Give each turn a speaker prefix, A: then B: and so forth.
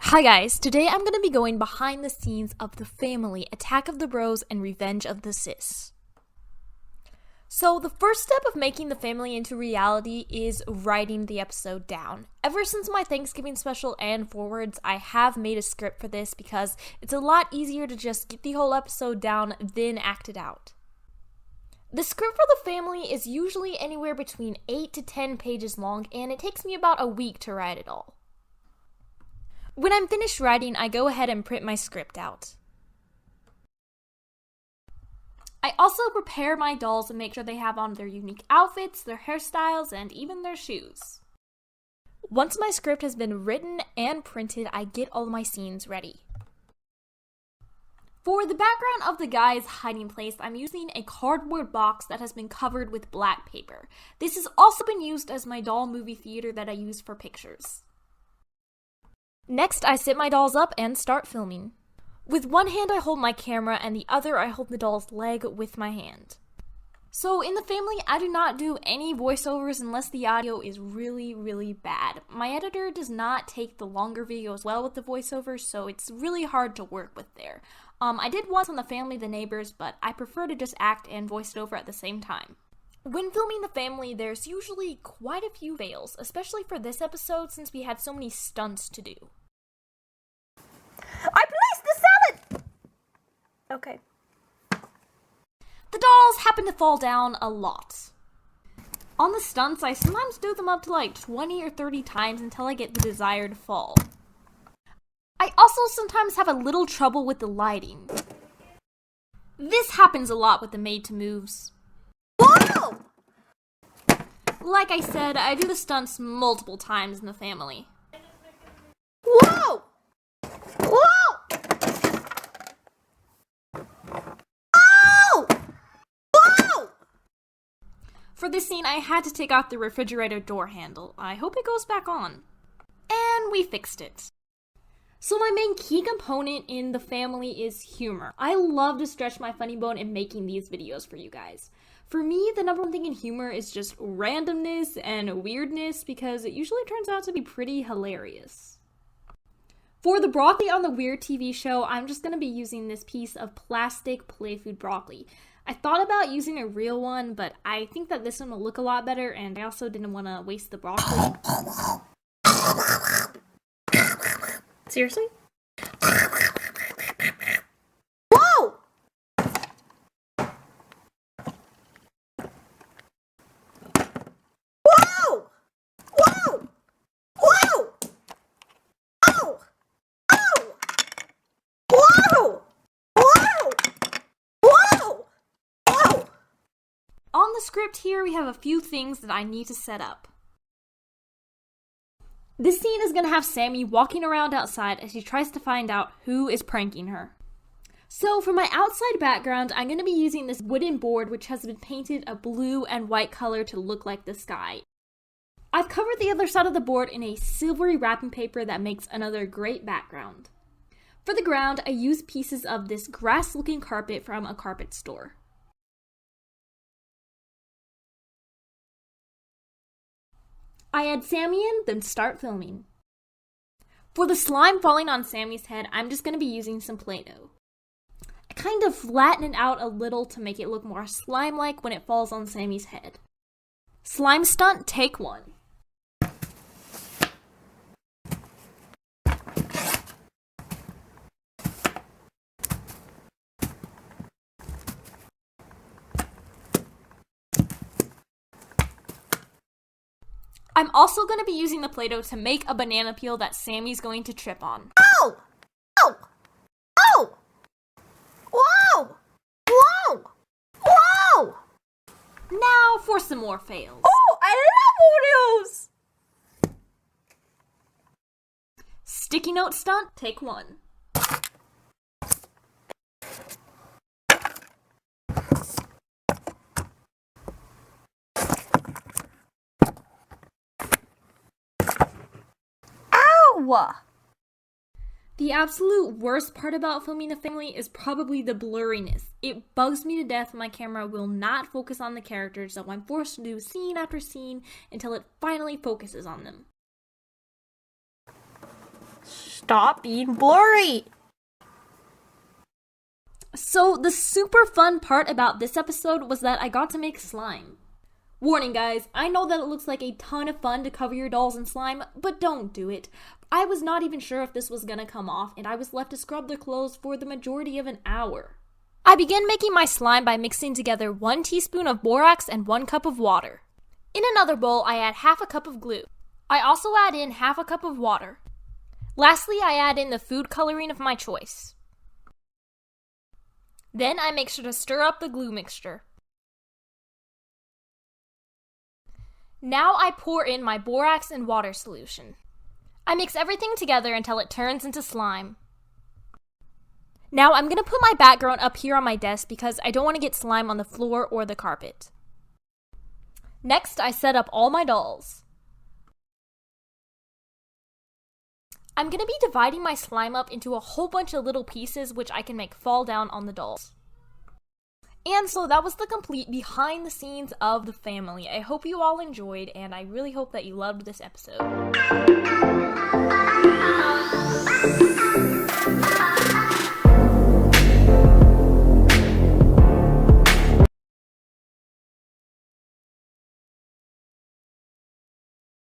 A: Hi guys, today I'm going to be going behind the scenes of The Family, Attack of the Bros, and Revenge of the Sis. So the first step of making The Family into reality is writing the episode down. Ever since my Thanksgiving special and forwards, I have made a script for this because it's a lot easier to just get the whole episode down, then act it out. The script for The Family is usually anywhere between 8 to 10 pages long, and it takes me about a week to write it all. When I'm finished writing, I go ahead and print my script out. I also prepare my dolls and make sure they have on their unique outfits, their hairstyles, and even their shoes. Once my script has been written and printed, I get all my scenes ready. For the background of the guy's hiding place, I'm using a cardboard box that has been covered with black paper. This has also been used as my doll movie theater that I use for pictures. Next, I sit my dolls up and start filming. With one hand I hold my camera and the other I hold the doll's leg with my hand. So in The Family, I do not do any voiceovers unless the audio is really bad. My editor does not take the longer videos well with the voiceovers, so it's really hard to work with there. I did once on The Family, The Neighbors, but I prefer to just act and voice it over at the same time. When filming The Family, there's usually quite a few fails, especially for this episode since we had so many stunts to do.
B: I placed the salad! Okay.
A: The dolls happen to fall down a lot. On the stunts, I sometimes do them up to like 20 or 30 times until I get the desired fall. I also sometimes have a little trouble with the lighting. This happens a lot with the made-to-moves.
B: Whoa!
A: Like I said, I do the stunts multiple times in The Family.
B: Whoa! Whoa! Oh! Whoa!
A: For this scene, I had to take off the refrigerator door handle. I hope it goes back on. And we fixed it. So my main key component in The Family is humor. I love to stretch my funny bone in making these videos for you guys. For me, the number one thing in humor is just randomness and weirdness because it usually turns out to be pretty hilarious. For the broccoli on the Weird TV show, I'm just going to be using this piece of plastic play food broccoli. I thought about using a real one, but I think that this one will look a lot better, and I also didn't want to waste the broccoli. Seriously?
B: Whoa! Whoa! Whoa! Whoa! Oh! Oh! Whoa! Whoa! Whoa! Whoa!
A: On the script here, we have a few things that I need to set up. This scene is going to have Sammy walking around outside as she tries to find out who is pranking her. So for my outside background, I'm going to be using this wooden board which has been painted a blue and white color to look like the sky. I've covered the other side of the board in a silvery wrapping paper that makes another great background. For the ground, I use pieces of this grass-looking carpet from a carpet store. I add Sammy in, then start filming. For the slime falling on Sammy's head, I'm just going to be using some Play-Doh. I kind of flatten it out a little to make it look more slime-like when it falls on Sammy's head. Slime stunt, take one. I'm also going to be using the Play-Doh to make a banana peel that Sammy's going to trip on.
B: Oh! Oh! Oh! Whoa! Whoa! Whoa!
A: Now for some more fails.
B: Oh, I love Oreos!
A: Sticky note stunt, take one.
B: Ow!
A: The absolute worst part about filming The Family is probably the blurriness. It bugs me to death when my camera will not focus on the characters, so I'm forced to do scene after scene until it finally focuses on them.
B: Stop being blurry.
A: So the super fun part about this episode was that I got to make slime. Warning guys, I know that it looks like a ton of fun to cover your dolls in slime, but don't do it. I was not even sure if this was gonna come off, and I was left to scrub their clothes for the majority of an hour. I began making my slime by mixing together 1 teaspoon of borax and 1 cup of water. In another bowl, I add half a cup of glue. I also add in half a cup of water. Lastly, I add in the food coloring of my choice. Then I make sure to stir up the glue mixture. Now I pour in my borax and water solution. I mix everything together until it turns into slime. Now I'm going to put my background up here on my desk because I don't want to get slime on the floor or the carpet. Next, I set up all my dolls. I'm going to be dividing my slime up into a whole bunch of little pieces which I can make fall down on the dolls. And so that was the complete behind the scenes of the family. I hope you all enjoyed, and I really hope that you loved this episode.